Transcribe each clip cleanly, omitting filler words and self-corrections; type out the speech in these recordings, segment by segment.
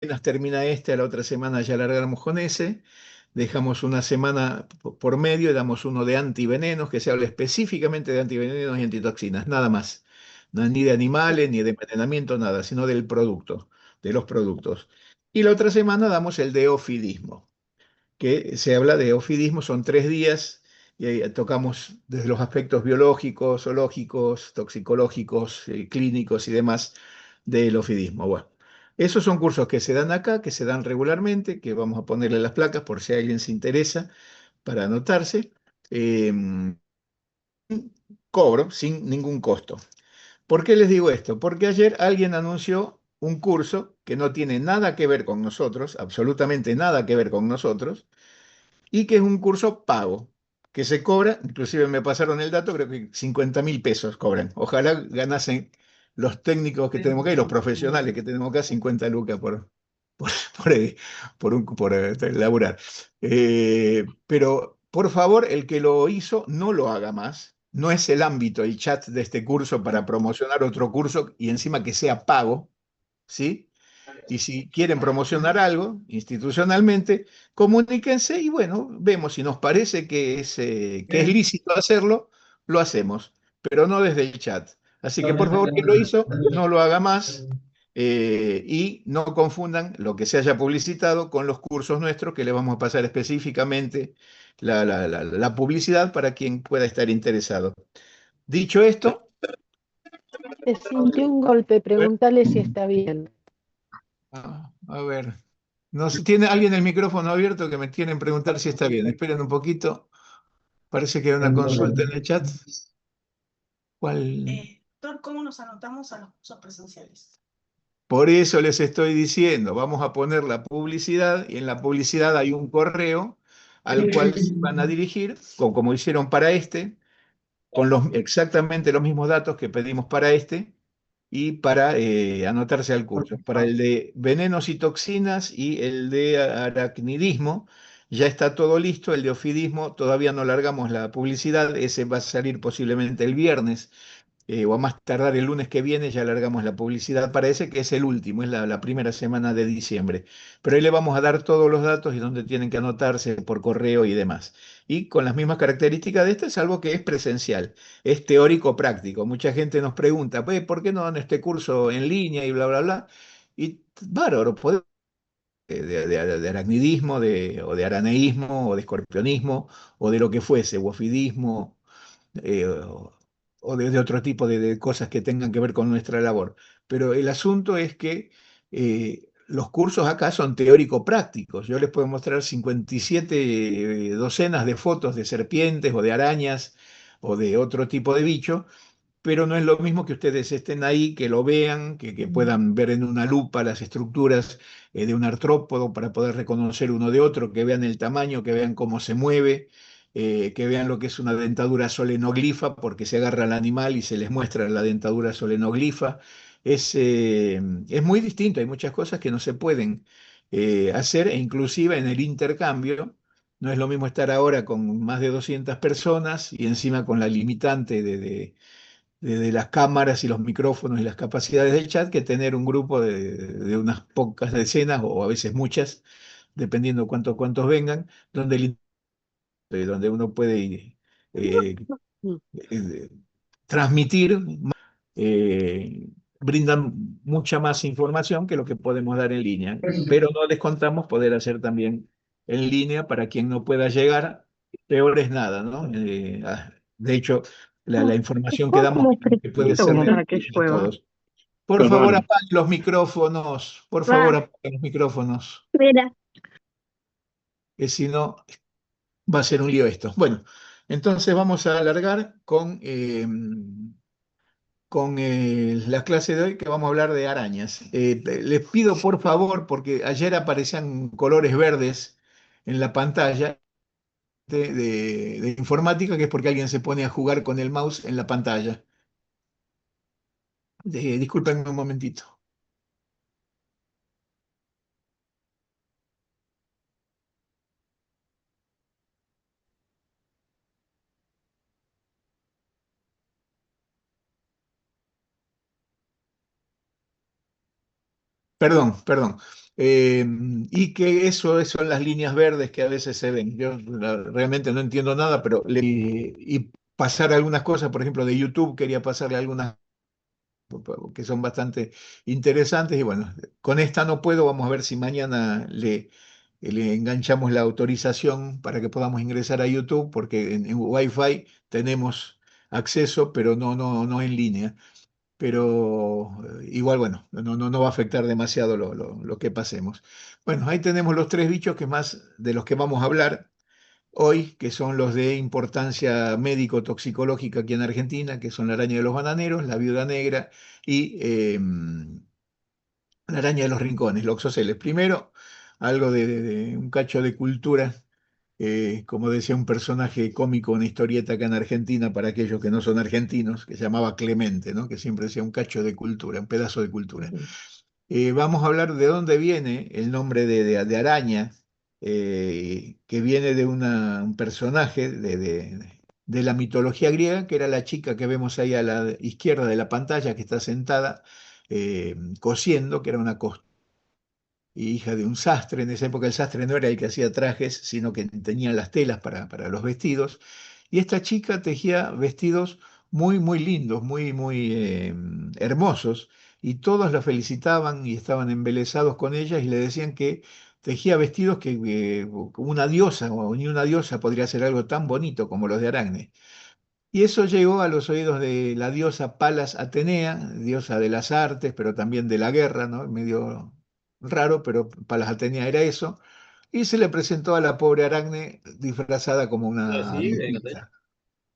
apenas termina este, a la otra semana ya largamos con ese. Dejamos una semana por medio y damos uno de antivenenos, que se habla específicamente de antivenenos y antitoxinas, nada más. No, ni de animales, ni de envenenamiento, nada, sino del producto, de los productos. Y la otra semana damos el de ofidismo, que se habla de ofidismo, son 3 días y ahí tocamos desde los aspectos biológicos, zoológicos, toxicológicos, clínicos y demás del ofidismo. Bueno, esos son cursos que se dan acá, que se dan regularmente, que vamos a ponerle las placas por si alguien se interesa para anotarse. Eh, Cobro sin ningún costo. ¿Por qué les digo esto? Porque ayer alguien anunció un curso que no tiene nada que ver con nosotros, absolutamente nada que ver con nosotros, y que es un curso pago, que se cobra, inclusive me pasaron el dato, creo que 50.000 pesos cobran. Ojalá ganasen los técnicos que tenemos acá y los profesionales que tenemos acá 50 lucas por, por, laburar. Pero por favor, el que lo hizo, no lo haga más. No es el ámbito, el chat de este curso para promocionar otro curso y encima que sea pago, ¿sí? Y si quieren promocionar algo institucionalmente, comuníquense y bueno, vemos si nos parece que es lícito hacerlo, lo hacemos, pero no desde el chat. Así que por favor, quien lo hizo, no lo haga más y no confundan lo que se haya publicitado con los cursos nuestros que le vamos a pasar específicamente la publicidad para quien pueda estar interesado. Dicho esto, Se sintió un golpe, pregúntale si está bien. a ver. No sé, ¿tiene alguien el micrófono abierto que me quieren preguntar si está bien? Esperen un poquito. Parece que hay una consulta en el chat. ¿Cuál? ¿Cómo nos anotamos a los cursos presenciales? Por eso les estoy diciendo, vamos a poner la publicidad y en la publicidad hay un correo al cual se van a dirigir, como hicieron para este, con exactamente los mismos datos que pedimos para este y para anotarse al curso. Para el de venenos y toxinas y el de aracnidismo ya está todo listo. El de ofidismo todavía no largamos la publicidad, ese va a salir posiblemente el viernes. O a más tardar el lunes que viene ya largamos la publicidad para ese, que es el último, es la primera semana de diciembre. Pero ahí le vamos a dar todos los datos y dónde tienen que anotarse por correo y demás. Y con las mismas características de este, es algo que es presencial, es teórico práctico. Mucha gente nos pregunta, pues, ¿por qué no dan este curso en línea y bla, bla, bla? Y bárbaro, podemos de aracnidismo, o de araneísmo, o de escorpionismo, o de lo que fuese, wofidismo, o de otro tipo de cosas que tengan que ver con nuestra labor. Pero el asunto es que los cursos acá son teórico-prácticos. Yo les puedo mostrar 57 docenas de fotos de serpientes o de arañas o de otro tipo de bicho, pero no es lo mismo que ustedes estén ahí, que lo vean, que puedan ver en una lupa las estructuras de un artrópodo para poder reconocer uno de otro, que vean el tamaño, que vean cómo se mueve, que vean lo que es una dentadura solenoglifa, porque se agarra al animal y se les muestra la dentadura solenoglifa. Es muy distinto, hay muchas cosas que no se pueden hacer, e inclusive en el intercambio. No es lo mismo estar ahora con más de 200 personas y encima con la limitante de las cámaras y los micrófonos y las capacidades del chat que tener un grupo de unas pocas decenas o a veces muchas, dependiendo cuántos vengan, donde uno puede eh, eh, transmitir, brindan mucha más información que lo que podemos dar en línea, pero no descontamos poder hacer también en línea para quien no pueda llegar, peor es nada, ¿no? De hecho, la información que Estaba damos como que puede fresquito ser como de para que beneficio a llueva. todos. Por favor, Perdón, apaguen los micrófonos, por favor, Va, apaguen los micrófonos, espera. que si no va a ser un lío esto. Bueno, entonces vamos a alargar con la clase de hoy que vamos a hablar de arañas. Les pido por favor, porque ayer aparecían colores verdes en la pantalla de informática, que es porque alguien se pone a jugar con el mouse en la pantalla. Discúlpenme un momentito. Perdón, perdón. Y que eso son las líneas verdes que a veces se ven. Yo realmente no entiendo nada, pero y pasar algunas cosas, por ejemplo, de YouTube, quería pasarle algunas que son bastante interesantes. Y bueno, con esta no puedo, vamos a ver si mañana le enganchamos la autorización para que podamos ingresar a YouTube, porque en Wi-Fi tenemos acceso, pero no en línea. Pero igual, bueno, no va a afectar demasiado lo que pasemos. Bueno, ahí tenemos los tres bichos que más de los que vamos a hablar hoy, que son los de importancia médico-toxicológica aquí en Argentina, que son la araña de los bananeros, la viuda negra y la araña de los rincones, Loxoceles. Primero, algo de un cacho de cultura, como decía un personaje cómico, una historieta acá en Argentina, para aquellos que no son argentinos, que se llamaba Clemente, ¿no? Que siempre decía un cacho de cultura, un pedazo de cultura. Vamos a hablar de dónde viene el nombre de araña, que viene de un personaje de la mitología griega, que era la chica que vemos ahí a la izquierda de la pantalla, que está sentada cosiendo, que era una y hija de un sastre. En esa época el sastre no era el que hacía trajes, sino que tenía las telas para los vestidos. Y esta chica tejía vestidos muy lindos, muy hermosos, y todos la felicitaban y estaban embelesados con ella y le decían que tejía vestidos que una diosa o ni una diosa podría hacer algo tan bonito como los de Aracne. Y eso llegó a los oídos de la diosa Palas Atenea, diosa de las artes, pero también de la guerra, ¿no? Medio raro, pero Palas Atenea era eso. Y se le presentó a la pobre Aracne disfrazada como una Sí, me encantaría.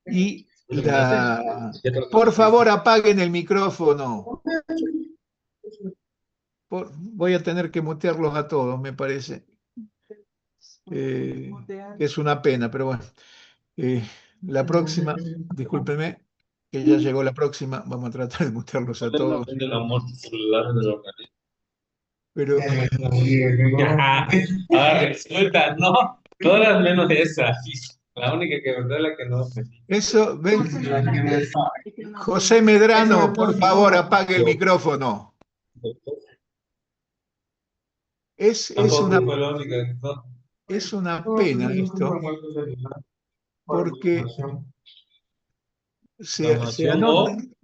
viejita. Y ¿Lo compraste? ¿Ya te lo Por compraste? favor, apaguen el micrófono. Voy a tener que mutearlos a todos, me parece. Eh, que es una pena, pero bueno. Eh, la próxima, discúlpeme, que ya llegó la próxima, vamos a tratar de mutearlos a Ponerlo todos. en el amor celular en el organismo. Pero Ya. Ah, resulta, no. Todas menos esa. La única que verdad es la que no. eso, ven, José Medrano, por favor, apague el micrófono. Tampoco fue la única que no. Es una pena esto, porque se Donación o anotan,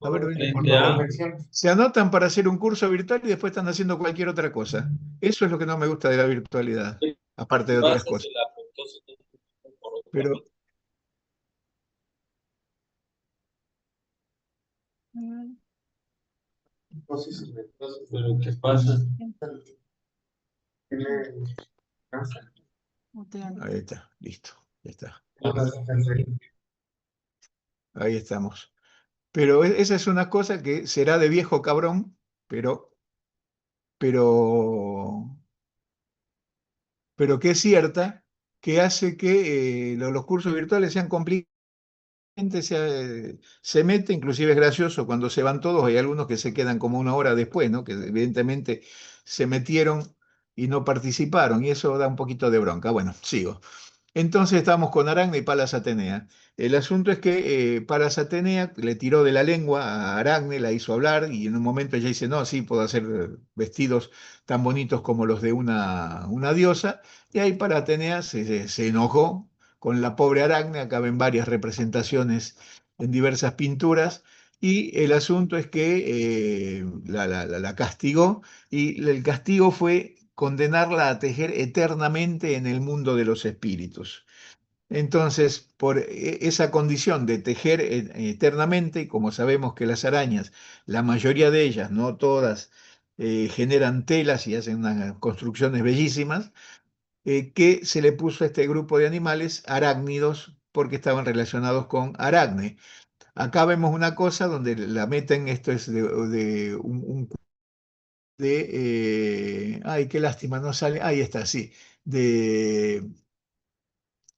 a ver, ven, por ya. favor, se anotan para hacer un curso virtual y después están haciendo cualquier otra cosa. Eso es lo que no me gusta de la virtualidad, aparte de otras Pasa, se cosas. la apuntó por otra Pero cosa. Pero ¿qué pasa? ahí está, listo, ya está, ahí estamos. Pero esa es una cosa que será de viejo cabrón, pero, pero que es cierta, que hace que los cursos virtuales sean complicados. Gente se mete, inclusive es gracioso cuando se van todos, hay algunos que se quedan como una hora después, ¿no? Que evidentemente se metieron y no participaron, y eso da un poquito de bronca. Bueno, sigo. Entonces estamos con Aracne y Palas Atenea. El asunto es que Palas Atenea le tiró de la lengua a Aracne, la hizo hablar y en un momento ella dice, no, sí, puedo hacer vestidos tan bonitos como los de una diosa. Y ahí Palas Atenea se enojó con la pobre Aracne, acá ven varias representaciones en diversas pinturas. Y el asunto es que la castigó y el castigo fue condenarla a tejer eternamente en el mundo de los espíritus. Entonces, por esa condición de tejer eternamente, y como sabemos que las arañas, la mayoría de ellas, no todas, generan telas y hacen unas construcciones bellísimas, que se le puso a este grupo de animales arácnidos porque estaban relacionados con Aracne. Acá vemos una cosa donde la meten, esto es de ay, qué lástima, no sale, ahí está, sí, de,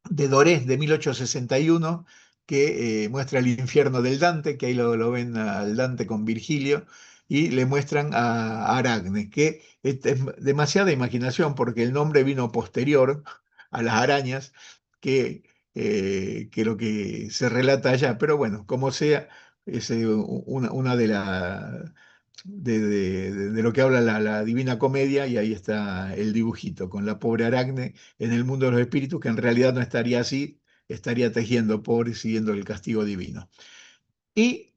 de Dorés de 1861, que muestra el infierno del Dante, que ahí lo ven al Dante con Virgilio, y le muestran a Aracne, que es demasiada imaginación porque el nombre vino posterior a las arañas que lo que se relata allá, pero bueno, como sea, es una de lo que habla la Divina Comedia, y ahí está el dibujito con la pobre Aracne en el mundo de los espíritus, que en realidad no estaría así, estaría tejiendo, pobre, siguiendo el castigo divino. Y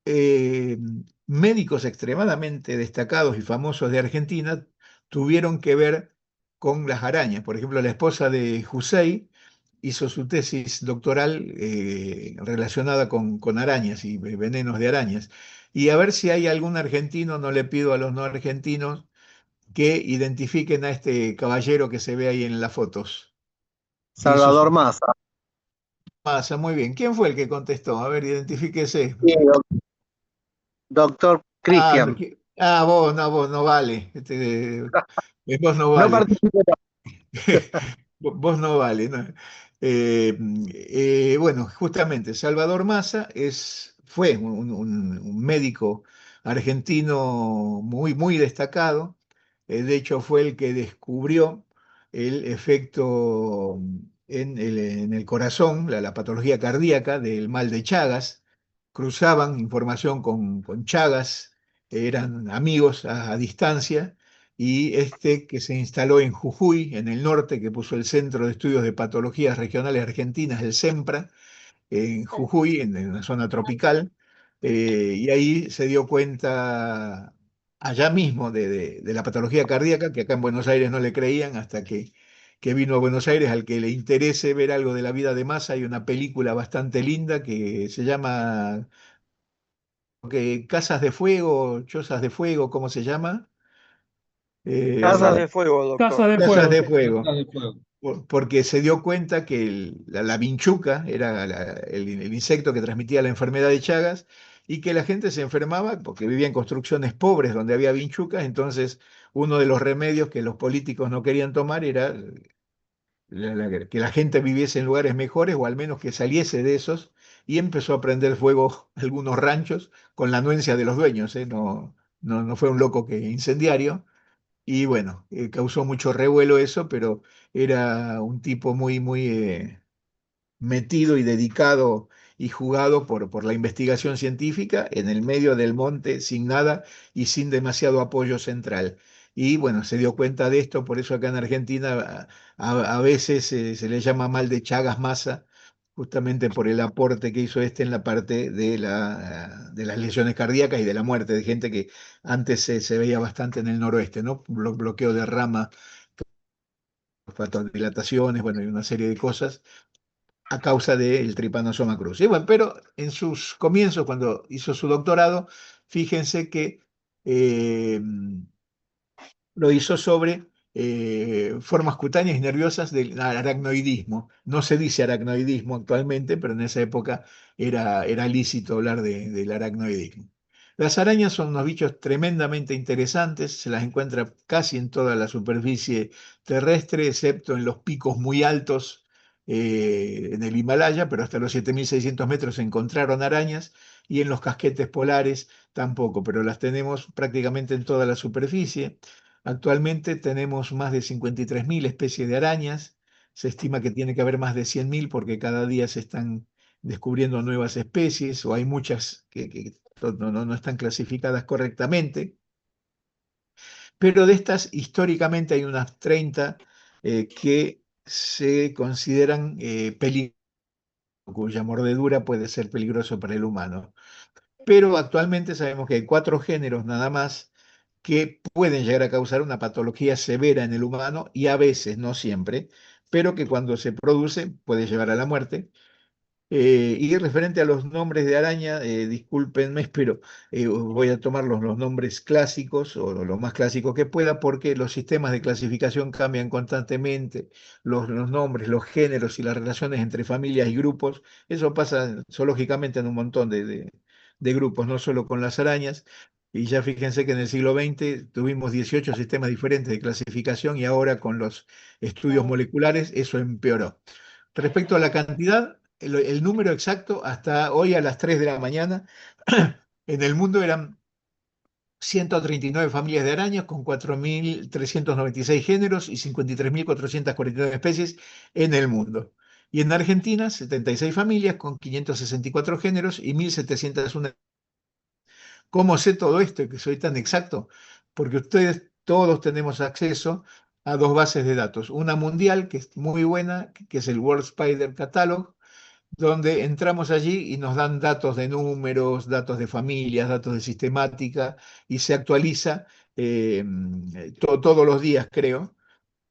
eh, médicos extremadamente destacados y famosos de Argentina tuvieron que ver con las arañas. Por ejemplo, la esposa de Hussein hizo su tesis doctoral relacionada con arañas y venenos de arañas. Y a ver si hay algún argentino, no le pido a los no argentinos, que identifiquen a este caballero que se ve ahí en las fotos, que hizo Salvador su Massa. masa. Muy bien. ¿Quién fue el que contestó? A ver, identifíquese. Sí, doctor Ah, Cristian. vos no vale. Vos no No vale. participé. Vos no vale, ¿no? Bueno, justamente, Salvador Massa fue un médico argentino muy, muy destacado. De hecho, fue el que descubrió el efecto en el corazón, la patología cardíaca del mal de Chagas. Cruzaban información con Chagas, eran amigos a distancia, y este que se instaló en Jujuy, en el norte, que puso el Centro de Estudios de Patologías Regionales Argentinas, el CEMPRA, en Jujuy, en la zona tropical, y ahí se dio cuenta allá mismo de la patología cardíaca, que acá en Buenos Aires no le creían, hasta que vino a Buenos Aires. Al que le interese ver algo de la vida de Massa, hay una película bastante linda que se llama Casas de Fuego, Chozas de Fuego, ¿cómo se llama? Casas Eh, de Fuego, Casa doctor. de Casas Fuego, de sí. Fuego, Casa de Fuego. porque se dio cuenta que la vinchuca era el insecto que transmitía la enfermedad de Chagas, y que la gente se enfermaba porque vivía en construcciones pobres donde había vinchucas. Entonces, uno de los remedios que los políticos no querían tomar era que la gente viviese en lugares mejores, o al menos que saliese de esos, y empezó a prender fuego algunos ranchos con la anuencia de los dueños, ¿eh? No fue un loco que incendiario. Y bueno, causó mucho revuelo eso, pero era un tipo muy, muy metido y dedicado y jugado por la investigación científica en el medio del monte, sin nada y sin demasiado apoyo central. Y bueno, se dio cuenta de esto, por eso acá en Argentina a veces se le llama mal de Chagas Massa, justamente por el aporte que hizo este en la parte de las lesiones cardíacas y de la muerte de gente que antes se veía bastante en el noroeste, ¿no? Bloqueo de rama, dilataciones, bueno, y una serie de cosas a causa del Trypanosoma cruzi. Y bueno, pero en sus comienzos, cuando hizo su doctorado, fíjense que eh, lo hizo sobre formas cutáneas y nerviosas del aracnoidismo. No se dice aracnoidismo actualmente, pero en esa época era lícito hablar del aracnoidismo. Las arañas son unos bichos tremendamente interesantes, se las encuentra casi en toda la superficie terrestre, excepto en los picos muy altos en el Himalaya, pero hasta los 7.600 metros se encontraron arañas, y en los casquetes polares tampoco, pero las tenemos prácticamente en toda la superficie. Actualmente tenemos más de 53.000 especies de arañas. Se estima que tiene que haber más de 100.000, porque cada día se están descubriendo nuevas especies, o hay muchas que no están clasificadas correctamente. Pero de estas, históricamente hay unas 30 que se consideran peligrosas, cuya mordedura puede ser peligroso para el humano. Pero actualmente sabemos que hay 4 géneros nada más que pueden llegar a causar una patología severa en el humano, y a veces, no siempre, pero que cuando se produce puede llevar a la muerte. Y referente a los nombres de araña, discúlpenme, pero voy a tomar los nombres clásicos, o lo más clásicos que pueda, porque los sistemas de clasificación cambian constantemente, los nombres, los géneros y las relaciones entre familias y grupos. Eso pasa zoológicamente en un montón de grupos, no solo con las arañas. Y ya fíjense que en el siglo XX tuvimos 18 sistemas diferentes de clasificación, y ahora con los estudios moleculares eso empeoró. Respecto a la cantidad, el número exacto hasta hoy a las 3 de la mañana en el mundo eran 139 familias de arañas con 4.396 géneros y 53.449 especies en el mundo. Y en Argentina, 76 familias con 564 géneros y 1.701, ¿Cómo sé todo esto y que soy tan exacto? Porque ustedes todos tenemos acceso a dos bases de datos. Una mundial, que es muy buena, que es el World Spider Catalog, donde entramos allí y nos dan datos de números, datos de familias, datos de sistemática, y se actualiza todos los días, creo,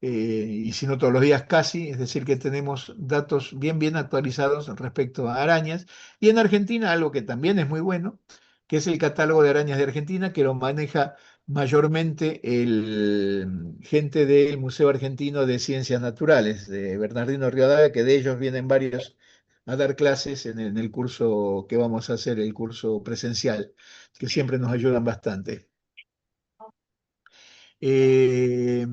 y si no todos los días casi, es decir, que tenemos datos bien actualizados respecto a arañas. Y en Argentina, algo que también es muy bueno, que es el catálogo de arañas de Argentina, que lo maneja mayormente el gente del Museo Argentino de Ciencias Naturales, de Bernardino Rivadavia, que de ellos vienen varios a dar clases en el curso que vamos a hacer, el curso presencial, que siempre nos ayudan bastante. Eh,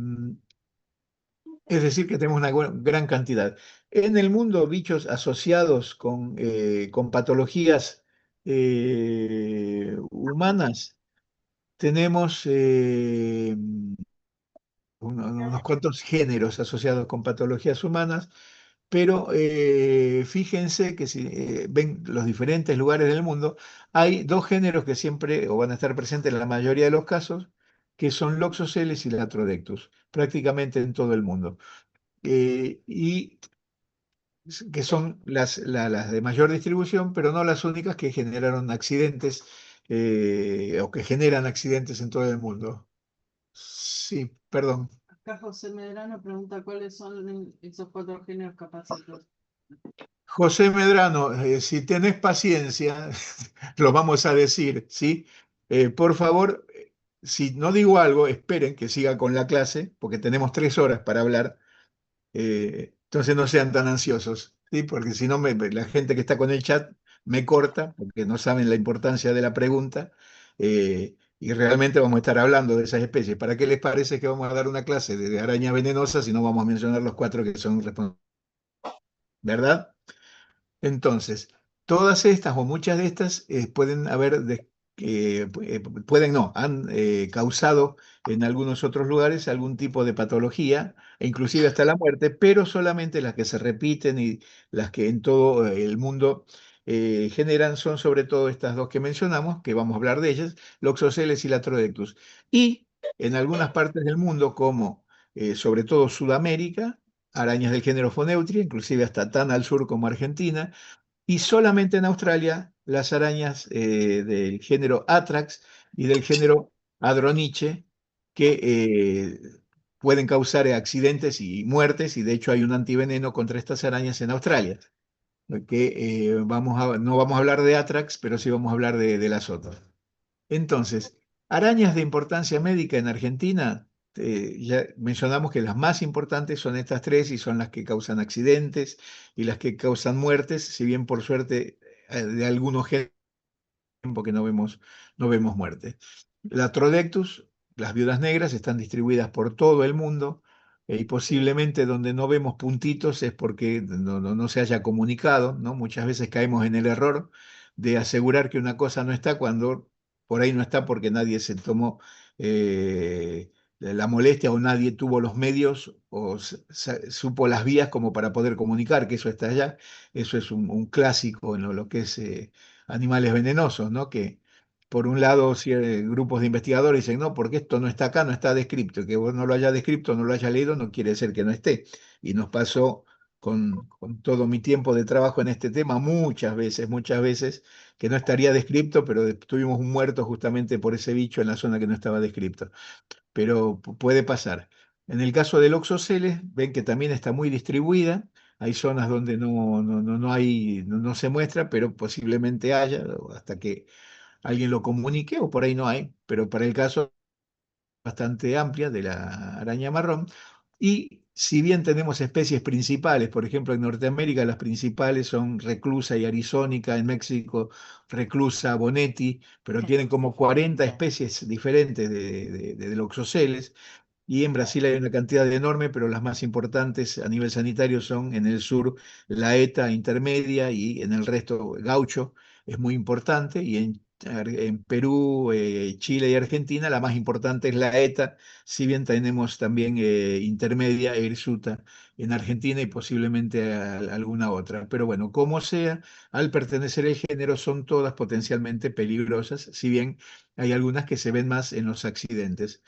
es decir, que tenemos una gran cantidad. En el mundo, bichos asociados con patologías humanas, tenemos unos cuantos géneros asociados con patologías humanas, pero fíjense que si ven los diferentes lugares del mundo, hay dos géneros que siempre o van a estar presentes en la mayoría de los casos, que son Loxoceles y Latrodectus, prácticamente en todo el mundo. Y que son las de mayor distribución, pero no las únicas que generaron accidentes o que generan accidentes en todo el mundo. Sí, perdón. Acá José Medrano pregunta cuáles son esos 4 géneros capacitos. José Medrano, si tenés paciencia, lo vamos a decir, ¿sí? Por favor, si no digo algo, esperen que siga con la clase, porque tenemos 3 horas para hablar. Entonces no sean tan ansiosos, ¿sí? Porque si no, la gente que está con el chat me corta, porque no saben la importancia de la pregunta, y realmente vamos a estar hablando de esas especies. ¿Para qué les parece que vamos a dar una clase de arañas venenosas si no vamos a mencionar los 4 que son responsables? ¿Verdad? Entonces, todas estas o muchas de estas pueden haber, pueden no, han causado en algunos otros lugares algún tipo de patología e inclusive hasta la muerte, pero solamente las que se repiten y las que en todo el mundo generan son sobre todo estas dos que mencionamos, que vamos a hablar de ellas, Loxoceles y Latrodectus. Y en algunas partes del mundo, como sobre todo Sudamérica, arañas del género Foneutria, inclusive hasta tan al sur como Argentina, y solamente en Australia las arañas del género Atrax y del género Adroniche, que pueden causar accidentes y muertes, y de hecho hay un antiveneno contra estas arañas en Australia, que no vamos a hablar de Atrax, pero sí vamos a hablar de las otras. Entonces, arañas de importancia médica en Argentina, ya mencionamos que las más importantes son estas 3 y son las que causan accidentes y las que causan muertes, si bien por suerte de algunos tiempo que no vemos muerte. La Trodectus, las viudas negras, están distribuidas por todo el mundo, y posiblemente donde no vemos puntitos es porque no se haya comunicado, ¿no? Muchas veces caemos en el error de asegurar que una cosa no está cuando por ahí no está porque nadie se tomó la molestia o nadie tuvo los medios o supo las vías como para poder comunicar que eso está allá. Eso es un clásico en lo que es animales venenosos, ¿no? Que por un lado si, grupos de investigadores dicen, no, porque esto no está acá, no está descrito, y que vos no lo hayas descrito, no lo hayas leído, no quiere decir que no esté. Y nos pasó con todo mi tiempo de trabajo en este tema muchas veces, que no estaría descrito, pero tuvimos un muerto justamente por ese bicho en la zona que no estaba descrito. Pero puede pasar. En el caso del Oxoceles, ven que también está muy distribuida. Hay zonas donde no hay, no se muestra, pero posiblemente haya, o hasta que alguien lo comunique, o por ahí no hay. Pero para el caso bastante amplia de la araña marrón. Y si bien tenemos especies principales, por ejemplo, en Norteamérica las principales son reclusa y arizónica, en México reclusa, bonetti, pero tienen como 40 especies diferentes de Loxoceles. Y en Brasil hay una cantidad enorme, pero las más importantes a nivel sanitario son en el sur la ETA intermedia y en el resto gaucho es muy importante. Y en En Perú, Chile y Argentina, la más importante es la ETA, si bien tenemos también intermedia e hirsuta en Argentina y posiblemente alguna otra. Pero bueno, como sea, al pertenecer al género son todas potencialmente peligrosas, si bien hay algunas que se ven más en los accidentes.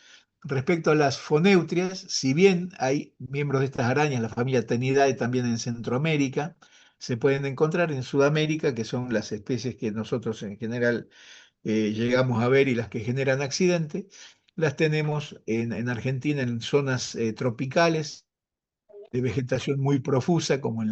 Respecto a las foneutrias, si bien hay miembros de estas arañas, la familia Tenidae también en Centroamérica, se pueden encontrar en Sudamérica, que son las especies que nosotros en general llegamos a ver y las que generan accidentes. Las tenemos en Argentina en zonas tropicales de vegetación muy profusa, como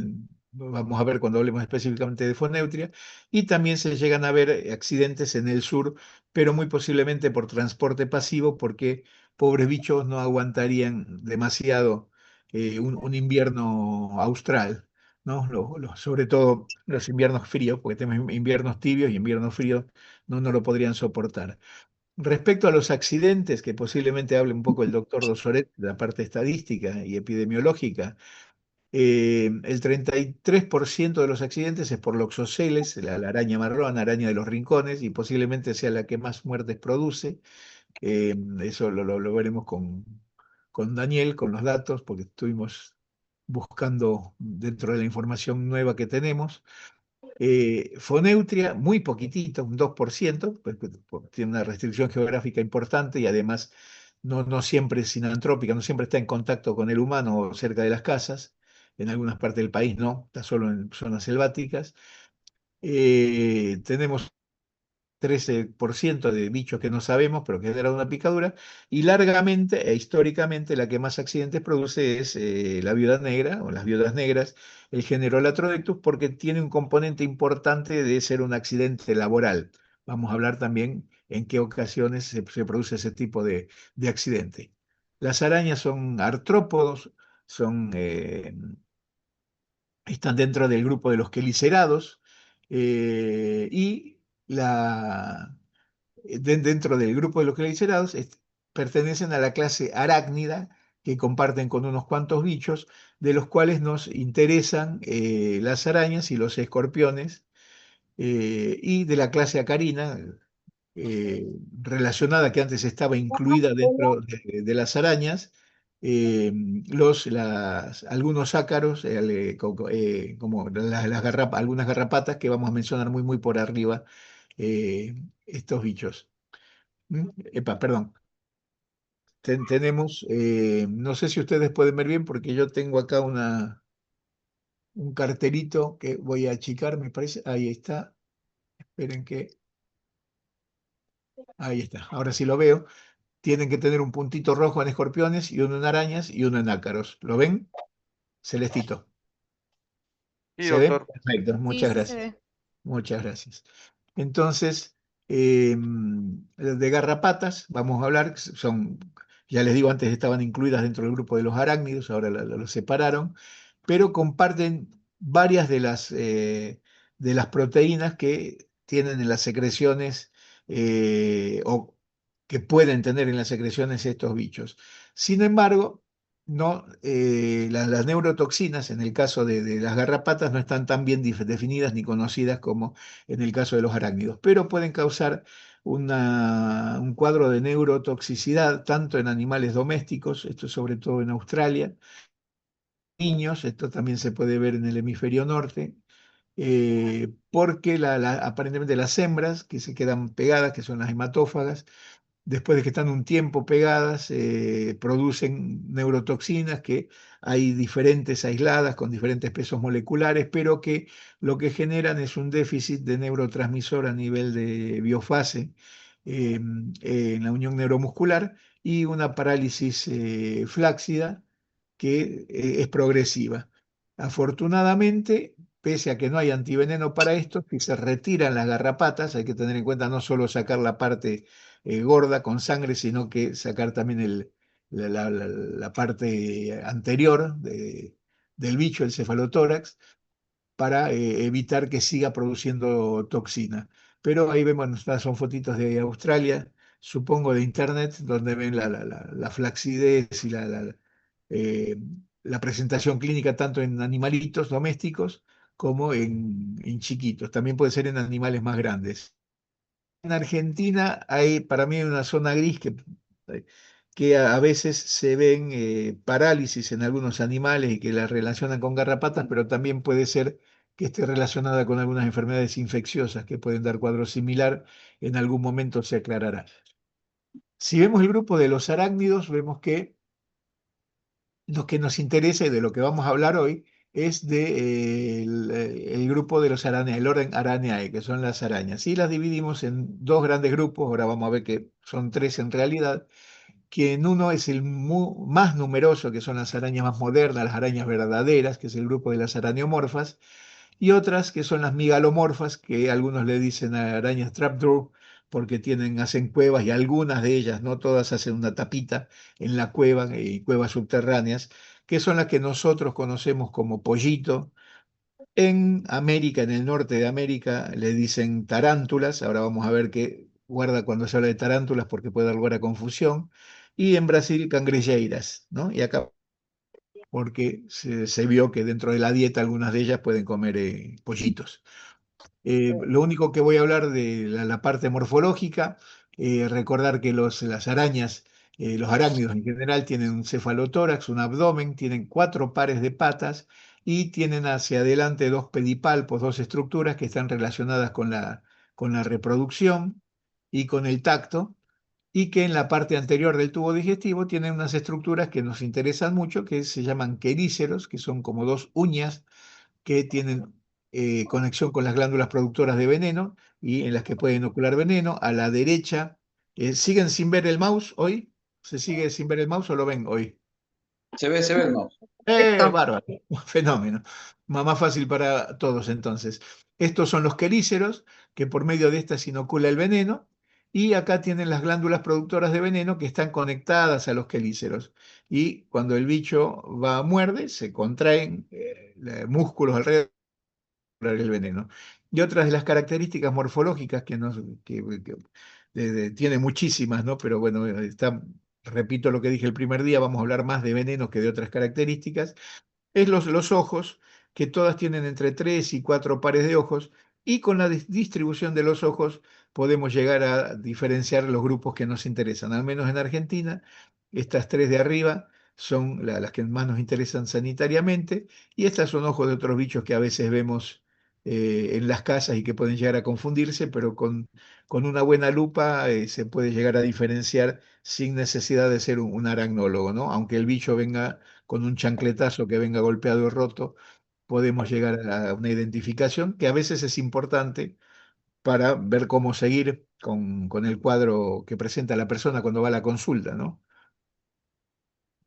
vamos a ver cuando hablemos específicamente de Foneutria, y también se llegan a ver accidentes en el sur, pero muy posiblemente por transporte pasivo, porque pobres bichos no aguantarían demasiado un invierno austral, ¿no? Sobre todo los inviernos fríos, porque tenemos inviernos tibios y inviernos fríos no lo podrían soportar. Respecto a los accidentes, que posiblemente hable un poco el doctor Dosoret de la parte estadística y epidemiológica, el 33% de los accidentes es por Loxoceles, la araña marrón, araña de los rincones, y posiblemente sea la que más muertes produce. Eso lo veremos con Daniel, con los datos, porque estuvimos buscando dentro de la información nueva que tenemos. Foneutria, muy poquitito, un 2%, tiene una restricción geográfica importante y además no siempre es sinantrópica, no siempre está en contacto con el humano o cerca de las casas. En algunas partes del país no, está solo en zonas selváticas. Tenemos 13% de bichos que no sabemos, pero que generan una picadura, y largamente e históricamente la que más accidentes produce es la viuda negra o las viudas negras, el género Latrodectus, porque tiene un componente importante de ser un accidente laboral. Vamos a hablar también en qué ocasiones se produce ese tipo de accidente. Las arañas son artrópodos, están dentro del grupo de los quelicerados, y dentro del grupo de los quelicerados pertenecen a la clase arácnida, que comparten con unos cuantos bichos, de los cuales nos interesan las arañas y los escorpiones, y de la clase acarina, relacionada, que antes estaba incluida dentro de las arañas, eh, algunos ácaros, como algunas garrapatas que vamos a mencionar muy por arriba, eh, estos bichos. Perdón. Tenemos, no sé si ustedes pueden ver bien, porque yo tengo acá un cartelito que voy a achicar, me parece. Ahí está. Esperen que. Ahí está. Ahora sí lo veo. Tienen que tener un puntito rojo en escorpiones y uno en arañas y uno en ácaros. ¿Lo ven? Celestito. Sí, ¿Se ven? doctor. Perfecto, Sí, muchas sí se gracias. ve. Muchas gracias. Entonces, de garrapatas, vamos a hablar, ya les digo, antes estaban incluidas dentro del grupo de los arácnidos, ahora los separaron, pero comparten varias de las proteínas que tienen en las secreciones, o que pueden tener en las secreciones estos bichos. Sin embargo, no, las neurotoxinas, en el caso de las garrapatas, no están tan bien definidas ni conocidas como en el caso de los arácnidos, pero pueden causar un cuadro de neurotoxicidad tanto en animales domésticos, esto sobre todo en Australia, niños, esto también se puede ver en el hemisferio norte, porque aparentemente las hembras que se quedan pegadas, que son las hematófagas, después de que están un tiempo pegadas, producen neurotoxinas que hay diferentes aisladas con diferentes pesos moleculares, pero que lo que generan es un déficit de neurotransmisor a nivel de biofase, en la unión neuromuscular, y una parálisis flácida que es progresiva. Afortunadamente, pese a que no hay antiveneno para esto, si se retiran las garrapatas, hay que tener en cuenta no solo sacar la parte gorda con sangre, sino que sacar también la parte anterior del bicho, el cefalotórax, para evitar que siga produciendo toxina. Pero ahí vemos, estas son fotitos de Australia, supongo de internet, donde ven la flacidez y eh, la presentación clínica tanto en animalitos domésticos como en chiquitos. También puede ser en animales más grandes. En Argentina hay para mí una zona gris que a veces se ven parálisis en algunos animales y que la relacionan con garrapatas, pero también puede ser que esté relacionada con algunas enfermedades infecciosas que pueden dar cuadro similar. En algún momento se aclarará. Si vemos el grupo de los arácnidos, vemos que lo que nos interesa y de lo que vamos a hablar hoy es el grupo de los arañae, el orden Araneae, que son las arañas. Y las dividimos en dos grandes grupos, ahora vamos a ver que son tres en realidad, que en uno es el más numeroso, que son las arañas más modernas, las arañas verdaderas, que es el grupo de las araneomorfas, y otras que son las migalomorfas, que algunos le dicen arañas trapdoor, porque hacen cuevas y algunas de ellas, no todas, hacen una tapita en la cueva y cuevas subterráneas, que son las que nosotros conocemos como pollito. En América, en el norte de América, le dicen tarántulas. Ahora vamos a ver que guarda cuando se habla de tarántulas porque puede dar lugar a confusión. Y en Brasil, cangrelleiras, ¿no? Y acá porque se vio que dentro de la dieta algunas de ellas pueden comer pollitos. Lo único que voy a hablar de la parte morfológica, recordar que las arañas, los arácnidos en general tienen un cefalotórax, un abdomen, tienen 4 pares de patas y tienen hacia adelante 2 pedipalpos, 2 estructuras que están relacionadas con la reproducción y con el tacto, y que en la parte anterior del tubo digestivo tienen unas estructuras que nos interesan mucho, que se llaman quelíceros, que son como 2 uñas que tienen conexión con las glándulas productoras de veneno y en las que pueden inocular veneno. A la derecha, ¿siguen sin ver el mouse hoy? ¿Se sigue sin ver el mouse o lo ven hoy? Se ve el mouse. Bárbaro, fenómeno. Más fácil para todos entonces. Estos son los quelíceros, que por medio de estas inocula el veneno, y acá tienen las glándulas productoras de veneno que están conectadas a los quelíceros. Y cuando el bicho va a muerde, se contraen músculos alrededor el veneno. Y otras de las características morfológicas tiene muchísimas, ¿no? Pero bueno, repito lo que dije el primer día, vamos a hablar más de venenos que de otras características, es los ojos, que todas tienen entre 3 y 4 pares de ojos, y con la distribución de los ojos podemos llegar a diferenciar los grupos que nos interesan. Al menos en Argentina, estas 3 de arriba son las que más nos interesan sanitariamente, y estas son ojos de otros bichos que a veces vemos en las casas y que pueden llegar a confundirse, pero con una buena lupa se puede llegar a diferenciar sin necesidad de ser un aracnólogo, ¿no? Aunque el bicho venga con un chancletazo que venga golpeado y roto, podemos llegar a una identificación que a veces es importante para ver cómo seguir con el cuadro que presenta la persona cuando va a la consulta, ¿no?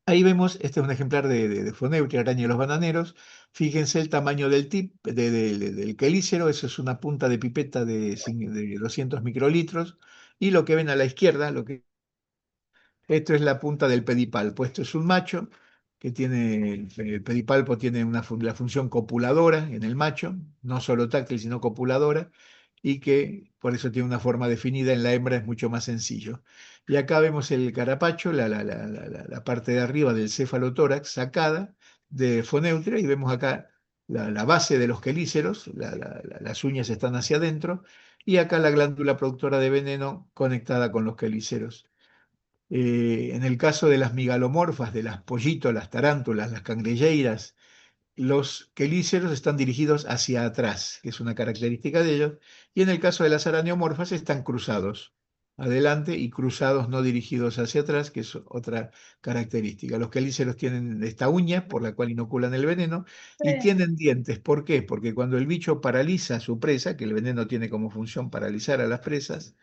Ahí vemos, este es un ejemplar de Phoneutria, araña de los bananeros. Fíjense el tamaño del del quelícero, eso es una punta de pipeta de 200 microlitros. Y lo que ven a la izquierda, esto es la punta del pedipalpo. Esto es un macho que tiene, el pedipalpo tiene la función copuladora en el macho, no solo táctil, sino copuladora, y que por eso tiene una forma definida. En la hembra es mucho más sencillo. Y acá vemos el carapacho, la parte de arriba del cefalotórax sacada de Phoneutria, y vemos acá la base de los quelíceros, las uñas están hacia adentro, y acá la glándula productora de veneno conectada con los quelíceros. En el caso de las migalomorfas, de las pollitos, las tarántulas, las cangrelleiras, los quelíceros están dirigidos hacia atrás, que es una característica de ellos, y en el caso de las araneomorfas están cruzados adelante y cruzados no dirigidos hacia atrás, que es otra característica. Los quelíceros tienen esta uña por la cual inoculan el veneno y tienen dientes. ¿Por qué? Porque cuando el bicho paraliza a su presa, que el veneno tiene como función paralizar a las presas,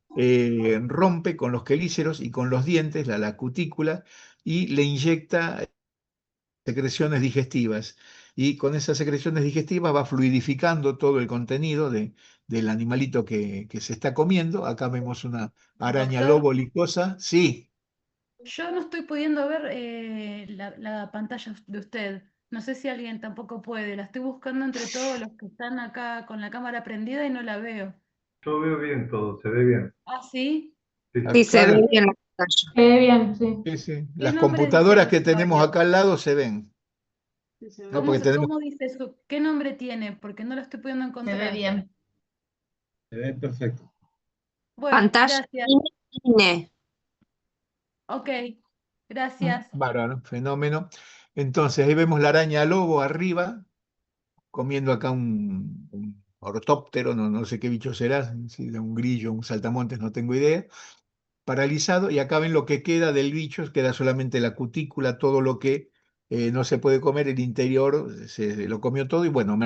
rompe con los quelíceros y con los dientes, la cutícula, y le inyecta secreciones digestivas. Y con esas secreciones digestivas va fluidificando todo el contenido del animalito que se está comiendo. Acá vemos una araña Doctor, lobo licosa. Sí, yo no estoy pudiendo ver la pantalla de usted. No sé si alguien tampoco puede. La estoy buscando entre todos los que están acá con la cámara prendida y no la veo. Yo veo bien todo, se ve bien. ¿Ah, sí? Sí, sí. Sí, se acá ve bien la pantalla. Se ve bien, sí. sí, sí. ¿Qué Las nombre dice computadoras el que tenemos usuario? acá al lado se ven, Sí, se ve. ¿no? Porque tenemos... ¿Cómo dice qué nombre tiene? Porque no lo estoy pudiendo Se ve encontrar. bien. Se ve perfecto. Bueno, Pantalla gracias. INE. Ok, gracias. Bárbaro, fenómeno. Entonces, ahí vemos la araña lobo arriba, comiendo acá un ortóptero, no sé qué bicho será, si de un grillo, un saltamontes, no tengo idea, paralizado, y acá ven lo que queda del bicho, queda solamente la cutícula, todo lo que no se puede comer, el interior se lo comió todo, y bueno,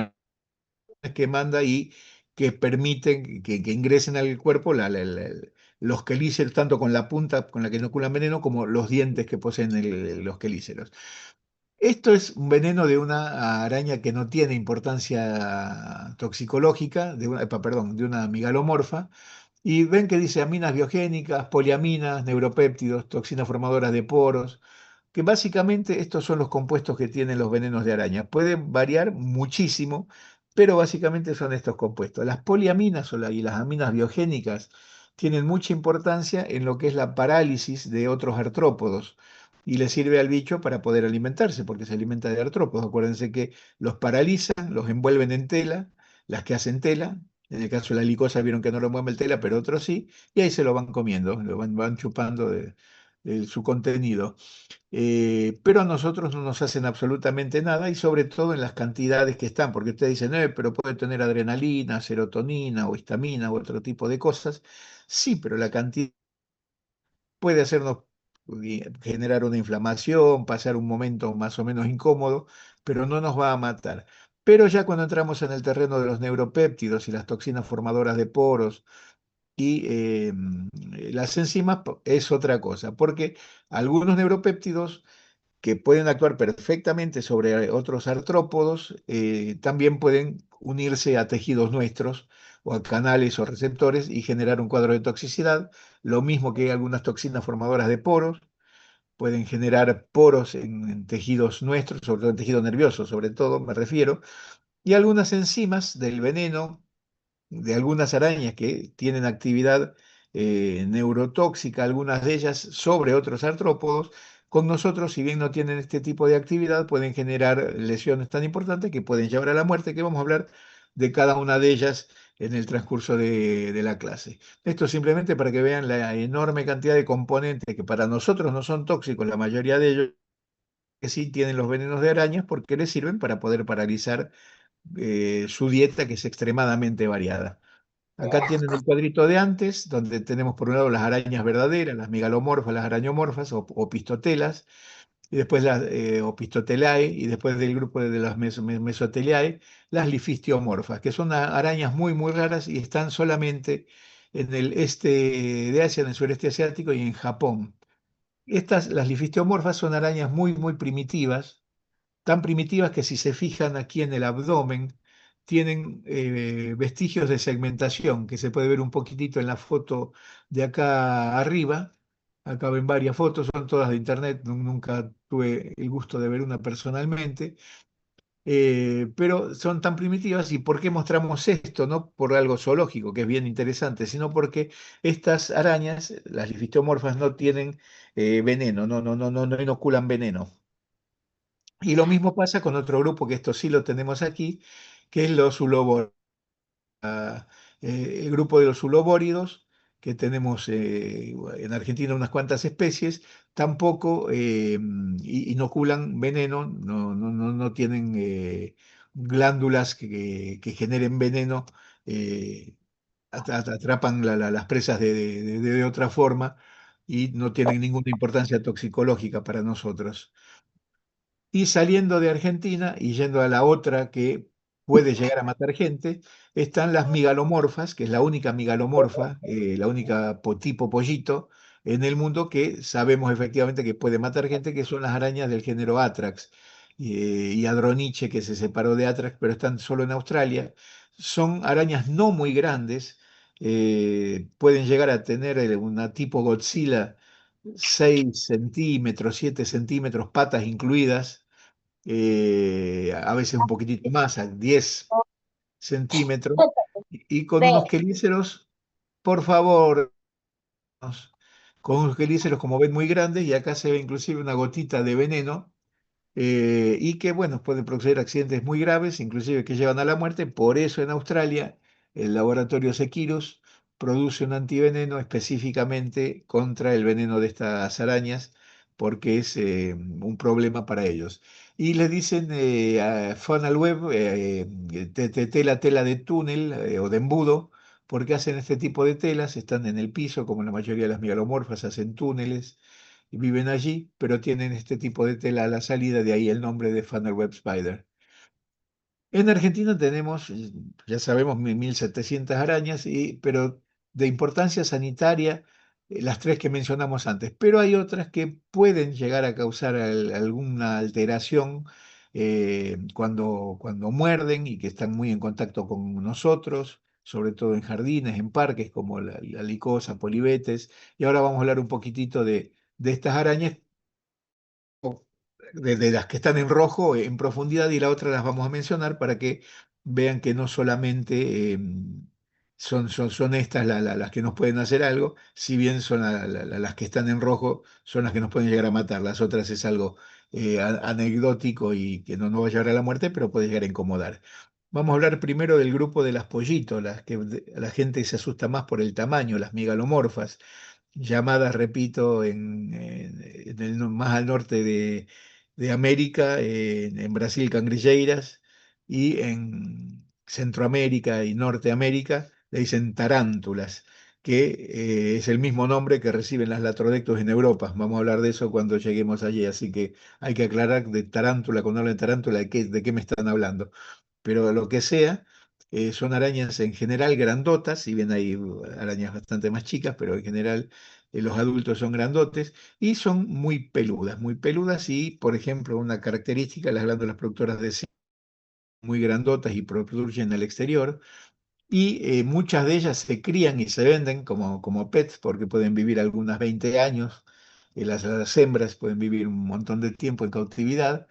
que manda y que permiten que ingresen al cuerpo los quelíceros, tanto con la punta con la que inoculan veneno, como los dientes que poseen los quelíceros. Esto es un veneno de una araña que no tiene importancia toxicológica, perdón, de una migalomorfa, y ven que dice aminas biogénicas, poliaminas, neuropéptidos, toxinas formadoras de poros, que básicamente estos son los compuestos que tienen los venenos de araña. Pueden variar muchísimo, pero básicamente son estos compuestos. Las poliaminas y las aminas biogénicas tienen mucha importancia en lo que es la parálisis de otros artrópodos y le sirve al bicho para poder alimentarse, porque se alimenta de artrópodos. Acuérdense que los paralizan, los envuelven en tela, las que hacen tela. En el caso de la licosa vieron que no lo mueve el tela, pero otros sí, y ahí se lo van comiendo, van chupando de su contenido. Pero a nosotros no nos hacen absolutamente nada y sobre todo en las cantidades que están, porque ustedes dicen, pero puede tener adrenalina, serotonina o histamina u otro tipo de cosas. Sí, pero la cantidad puede hacernos generar una inflamación, pasar un momento más o menos incómodo, pero no nos va a matar. Pero ya cuando entramos en el terreno de los neuropéptidos y las toxinas formadoras de poros y las enzimas, es otra cosa, porque algunos neuropéptidos que pueden actuar perfectamente sobre otros artrópodos, también pueden unirse a tejidos nuestros o a canales o receptores y generar un cuadro de toxicidad. Lo mismo que algunas toxinas formadoras de poros, pueden generar poros en tejidos nuestros, sobre todo en tejido nervioso, sobre todo me refiero, y algunas enzimas del veneno de algunas arañas que tienen actividad neurotóxica, algunas de ellas sobre otros artrópodos, con nosotros, si bien no tienen este tipo de actividad, pueden generar lesiones tan importantes que pueden llevar a la muerte, que vamos a hablar de cada una de ellas en el transcurso de la clase. Esto simplemente para que vean la enorme cantidad de componentes que para nosotros no son tóxicos, la mayoría de ellos que sí tienen los venenos de arañas porque les sirven para poder paralizar su dieta, que es extremadamente variada. Acá tienen el cuadrito de antes, donde tenemos por un lado las arañas verdaderas, las megalomorfas, las arañomorfas o pistotelas, y después las opistotelae, y después del grupo de las mesoteliae, las lifistiomorfas, que son arañas muy, muy raras y están solamente en el este de Asia, en el sureste asiático y en Japón. Las lifistiomorfas son arañas muy, muy primitivas, tan primitivas que si se fijan aquí en el abdomen, tienen vestigios de segmentación, que se puede ver un poquitito en la foto de acá arriba. Acá ven varias fotos, son todas de internet, nunca tuve el gusto de ver una personalmente, pero son tan primitivas. ¿Y por qué mostramos esto? No por algo zoológico, que es bien interesante, sino porque estas arañas, las lifistiomorfas, no tienen veneno, no inoculan veneno. Y lo mismo pasa con otro grupo, que esto sí lo tenemos aquí, que es los ulobóridos. El grupo de los ulobóridos, que tenemos en Argentina unas cuantas especies, tampoco inoculan veneno, no tienen glándulas que generen veneno, eh, atrapan las presas de otra forma y no tienen ninguna importancia toxicológica para nosotros. Y saliendo de Argentina y yendo a la otra que puede llegar a matar gente, están las migalomorfas, que es la única migalomorfa, la única tipo pollito en el mundo que sabemos efectivamente que puede matar gente, que son las arañas del género Atrax y Adroniche, que se separó de Atrax, pero están solo en Australia. Son arañas no muy grandes, pueden llegar a tener una tipo Godzilla 6 centímetros, 7 centímetros, patas incluidas, a veces un poquitito más, a 10 centímetros, y con unos quelíceros, por favor, con unos quelíceros como ven muy grandes, y acá se ve inclusive una gotita de veneno, y que, bueno, pueden producir accidentes muy graves, inclusive que llevan a la muerte. Por eso en Australia, el laboratorio Seqirus produce un antiveneno específicamente contra el veneno de estas arañas, porque es un problema para ellos. Y le dicen a funnel web, tela de túnel o de embudo, porque hacen este tipo de telas, están en el piso, como la mayoría de las megalomorfas, hacen túneles y viven allí, pero tienen este tipo de tela a la salida, de ahí el nombre de funnel web spider. En Argentina tenemos, ya sabemos, 1.700 arañas, pero de importancia sanitaria, las tres que mencionamos antes. Pero hay otras que pueden llegar a causar alguna alteración cuando muerden y que están muy en contacto con nosotros, sobre todo en jardines, en parques, como la licosa, polibetes. Y ahora vamos a hablar un poquitito de estas arañas de las que están en rojo en profundidad, y la otra las vamos a mencionar para que vean que no solamente son estas las que nos pueden hacer algo, si bien son las que están en rojo son las que nos pueden llegar a matar. Las otras es algo anecdótico y que no nos va a llevar a la muerte, pero puede llegar a incomodar. Vamos a hablar primero del grupo de las pollitos, las que la gente se asusta más por el tamaño, las megalomorfas, llamadas, repito, más al norte de América, en Brasil, cangrilleras, y en Centroamérica y Norteamérica le dicen tarántulas, que es el mismo nombre que reciben las latrodectos en Europa. Vamos a hablar de eso cuando lleguemos allí, así que hay que aclarar de tarántula, cuando hablan de tarántula, de qué me están hablando. Pero lo que sea, son arañas en general grandotas, si bien hay arañas bastante más chicas, pero en general los adultos son grandotes y son muy peludas y, por ejemplo, una característica, las glándulas productoras de sebum muy grandotas y producen al exterior, y muchas de ellas se crían y se venden como pets porque pueden vivir algunas 20 años, las hembras pueden vivir un montón de tiempo en cautividad,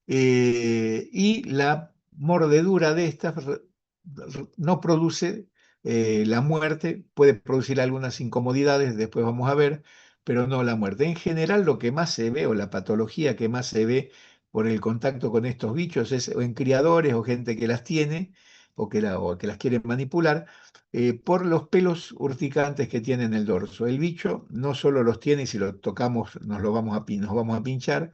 y la mordedura de estas no produce la muerte, puede producir algunas incomodidades, después vamos a ver, pero no la muerte. En general, lo que más se ve, o la patología que más se ve por el contacto con estos bichos, es o en criadores o gente que las tiene o que las quiere manipular, por los pelos urticantes que tiene en el dorso. El bicho no solo los tiene y si lo tocamos nos vamos a pinchar,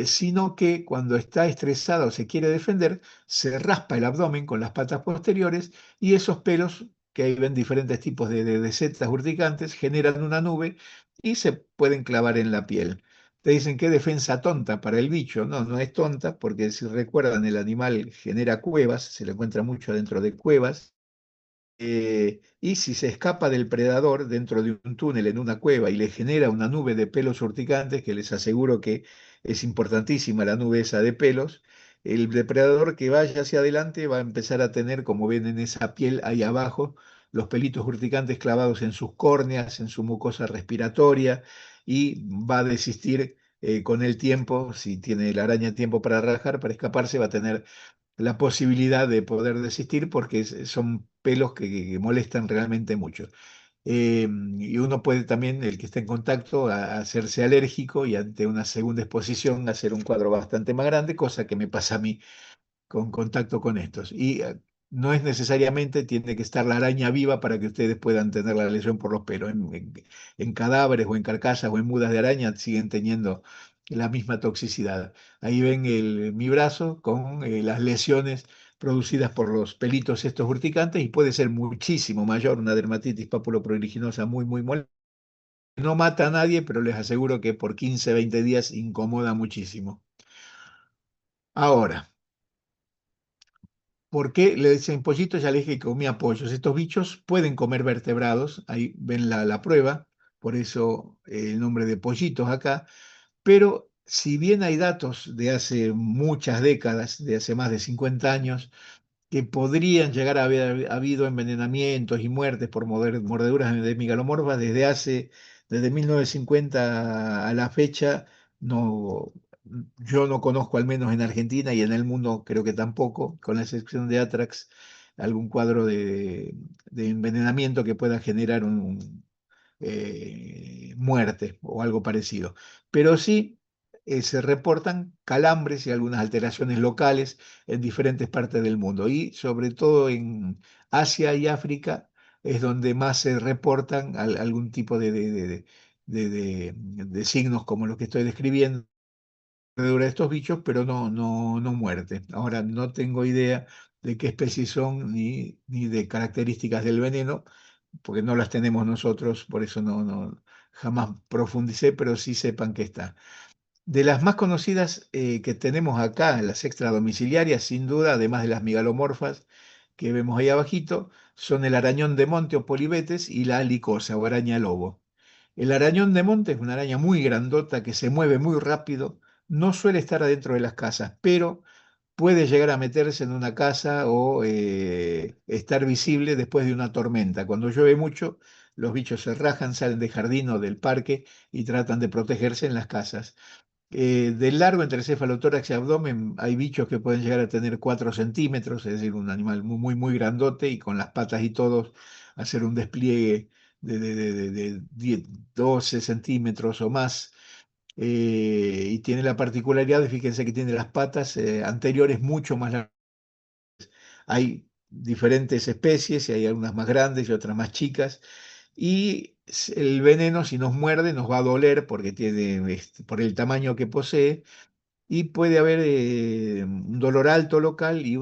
sino que cuando está estresado o se quiere defender, se raspa el abdomen con las patas posteriores, y esos pelos, que ahí ven diferentes tipos de setas urticantes, generan una nube y se pueden clavar en la piel. Te dicen qué defensa tonta para el bicho. No, no es tonta, porque si recuerdan, el animal genera cuevas, se lo encuentra mucho dentro de cuevas, y si se escapa del predador dentro de un túnel en una cueva y le genera una nube de pelos urticantes, que les aseguro que es importantísima la nube esa de pelos, el depredador que vaya hacia adelante va a empezar a tener, como ven en esa piel ahí abajo, los pelitos urticantes clavados en sus córneas, en su mucosa respiratoria, y va a desistir con el tiempo. Si tiene la araña tiempo para rajar, para escaparse, va a tener la posibilidad de poder desistir, porque son pelos que molestan realmente mucho. Y uno puede también, el que está en contacto, hacerse alérgico y ante una segunda exposición hacer un cuadro bastante más grande, cosa que me pasa a mí con contacto con estos. Y no es necesariamente, tiene que estar la araña viva para que ustedes puedan tener la lesión por los pelos. En cadáveres o en carcasas o en mudas de araña siguen teniendo la misma toxicidad. Ahí ven mi brazo con las lesiones producidas por los pelitos estos urticantes, y puede ser muchísimo mayor, una dermatitis papulopruriginosa muy molesta. No mata a nadie, pero les aseguro que por 15, 20 días incomoda muchísimo. Ahora, ¿por qué le dicen pollitos? Ya les dije que comía pollos. Estos bichos pueden comer vertebrados, ahí ven la prueba, por eso el nombre de pollitos acá. Pero si bien hay datos de hace muchas décadas, de hace más de 50 años, que podrían llegar a haber habido envenenamientos y muertes por mordeduras de megalomorfas desde 1950 a la fecha, no, yo no conozco, al menos en Argentina y en el mundo creo que tampoco, con la excepción de Atrax, algún cuadro de envenenamiento que pueda generar muerte o algo parecido. Pero sí se reportan calambres y algunas alteraciones locales en diferentes partes del mundo, y sobre todo en Asia y África es donde más se reportan algún tipo de signos como los que estoy describiendo de estos bichos, pero no muerte. Ahora no tengo idea de qué especies son ni de características del veneno, porque no las tenemos nosotros, por eso jamás profundicé, pero sí sepan que está. De las más conocidas que tenemos acá, las extradomiciliarias, sin duda, además de las migalomorfas que vemos ahí abajito, son el arañón de monte o polibetes y la alicosa o araña lobo. El arañón de monte es una araña muy grandota que se mueve muy rápido, no suele estar adentro de las casas, pero puede llegar a meterse en una casa o estar visible después de una tormenta. Cuando llueve mucho, los bichos se rajan, salen del jardín o del parque y tratan de protegerse en las casas. Del largo entre cefalotórax y abdomen hay bichos que pueden llegar a tener 4 centímetros, es decir, un animal muy grandote y con las patas y todos hacer un despliegue de 10, 12 centímetros o más. Y tiene la particularidad de, fíjense que tiene las patas anteriores mucho más largas. Hay diferentes especies y hay algunas más grandes y otras más chicas. Y el veneno, si nos muerde, nos va a doler porque tiene, por el tamaño que posee, y puede haber un dolor alto local y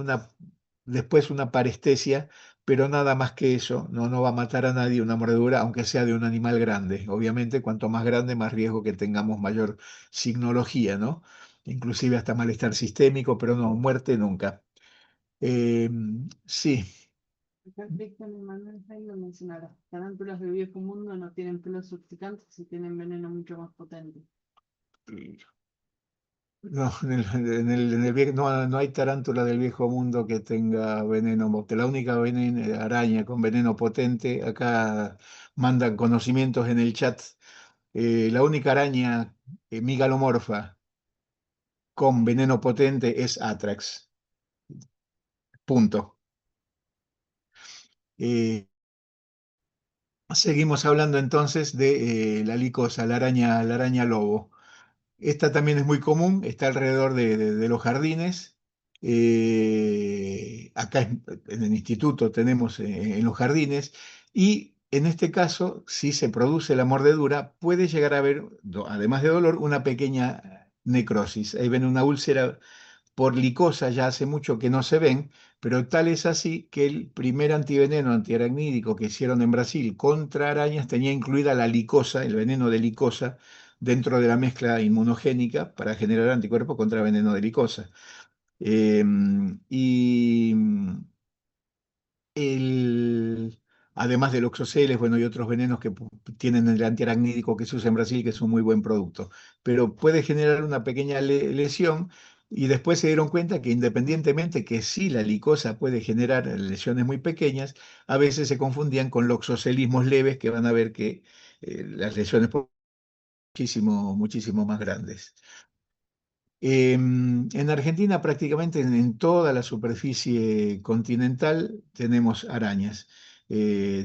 después una parestesia, pero nada más que eso, no va a matar a nadie una mordedura, aunque sea de un animal grande. Obviamente, cuanto más grande, más riesgo que tengamos mayor signología, ¿no? Inclusive hasta malestar sistémico, pero no, muerte nunca. Sí. Acá Cristian Emanuel Jaime menciona, las tarántulas del viejo mundo no tienen pelos urticantes y tienen veneno mucho más potente. No, no hay tarántula del viejo mundo que tenga veneno mortal. La única araña con veneno potente, acá mandan conocimientos en el chat. La única araña migalomorfa con veneno potente es Atrax. Punto. Seguimos hablando entonces de la licosa, la araña lobo. Esta también es muy común, está alrededor de los jardines. Acá en el instituto tenemos en los jardines y en este caso, si se produce la mordedura, puede llegar a haber, además de dolor, una pequeña necrosis. Ahí ven una úlcera por licosa, ya hace mucho que no se ven, pero tal es así que el primer antiveneno antiaracnídico que hicieron en Brasil contra arañas tenía incluida la licosa, el veneno de licosa, dentro de la mezcla inmunogénica para generar anticuerpos contra veneno de licosa. Y además del oxoceles, bueno, y otros venenos que tienen el antiaracnídico que se usa en Brasil, que es un muy buen producto. Pero puede generar una pequeña lesión y después se dieron cuenta que independientemente que sí la licosa puede generar lesiones muy pequeñas, a veces se confundían con los oxocelismos leves que van a ver que las lesiones muchísimo más grandes. En Argentina prácticamente en toda la superficie continental tenemos arañas,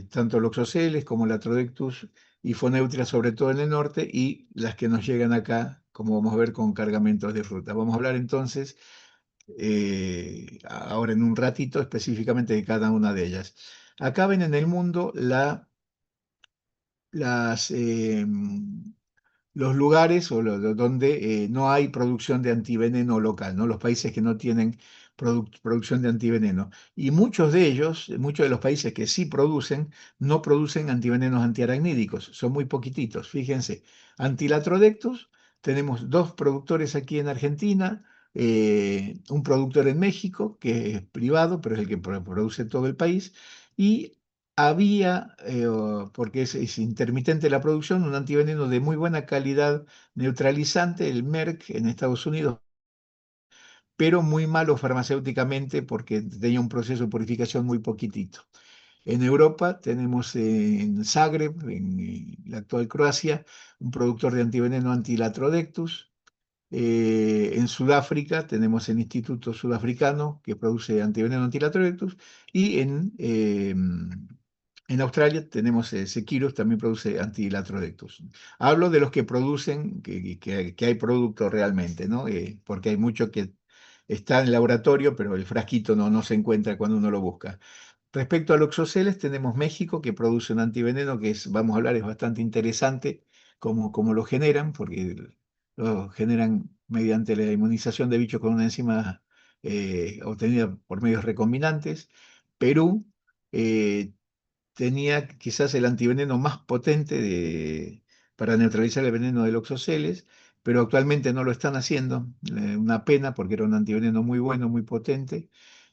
tanto Loxoceles como Latrodectus y Foneutria, sobre todo en el norte, y las que nos llegan acá, como vamos a ver, con cargamentos de fruta. Vamos a hablar entonces, ahora en un ratito, específicamente de cada una de ellas. Acá ven en el mundo las los lugares donde no hay producción de antiveneno local, ¿no? Los países que no tienen producción de antiveneno. Y muchos de ellos, muchos de los países que sí producen, no producen antivenenos antiaracnídicos, son muy poquititos. Fíjense, Antilatrodectus, tenemos 2 productores aquí en Argentina, un productor en México, que es privado, pero es el que produce todo el país, y había, porque es intermitente la producción, un antiveneno de muy buena calidad neutralizante, el Merck en Estados Unidos, pero muy malo farmacéuticamente porque tenía un proceso de purificación muy poquitito. En Europa tenemos en Zagreb, en la actual Croacia, un productor de antiveneno Antilatrodectus. En Sudáfrica tenemos el Instituto Sudafricano que produce antiveneno Antilatrodectus y en Australia tenemos Seqirus, también produce Antilatrodectus. Hablo de los que producen, que hay producto realmente, ¿no? Porque hay mucho que está en el laboratorio, pero el frasquito no se encuentra cuando uno lo busca. Respecto a Oxoceles, tenemos México, que produce un antiveneno que es, vamos a hablar, es bastante interesante cómo lo generan, porque lo generan mediante la inmunización de bichos con una enzima obtenida por medios recombinantes. Perú eh, tenía quizás el antiveneno más potente para neutralizar el veneno del Oxoceles, pero actualmente no lo están haciendo. Una pena, porque era un antiveneno muy bueno, muy potente.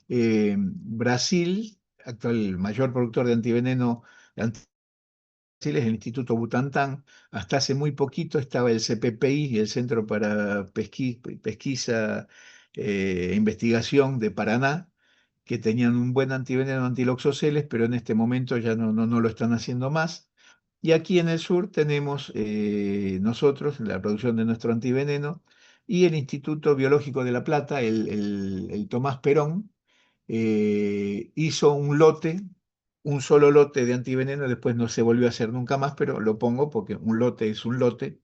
Brasil, actual mayor productor de antiveneno, Brasil es el Instituto Butantan. Hasta hace muy poquito estaba el CPPI, el Centro para Pesquisa e Investigación de Paraná, que tenían un buen antiveneno antiloxoceles, pero en este momento ya no lo están haciendo más. Y aquí en el sur tenemos nosotros la producción de nuestro antiveneno y el Instituto Biológico de La Plata, el Tomás Perón, hizo un solo lote de antiveneno, después no se volvió a hacer nunca más, pero lo pongo porque un lote es un lote,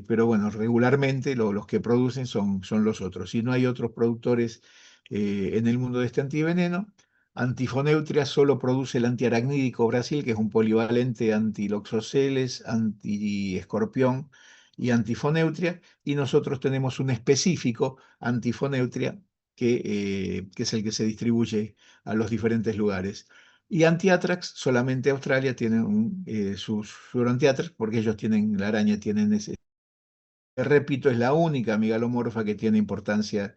pero bueno, regularmente los que producen son los otros. Y no hay otros productores en el mundo de este antiveneno. Antifoneutria solo produce el antiaracnídico Brasil, que es un polivalente antiloxoceles, antiescorpión y antifoneutria, y nosotros tenemos un específico antifoneutria que es el que se distribuye a los diferentes lugares. Y Antiatrax, solamente Australia tiene su Antiatrax, porque ellos tienen, la araña tienen ese. Repito, es la única megalomorfa que tiene importancia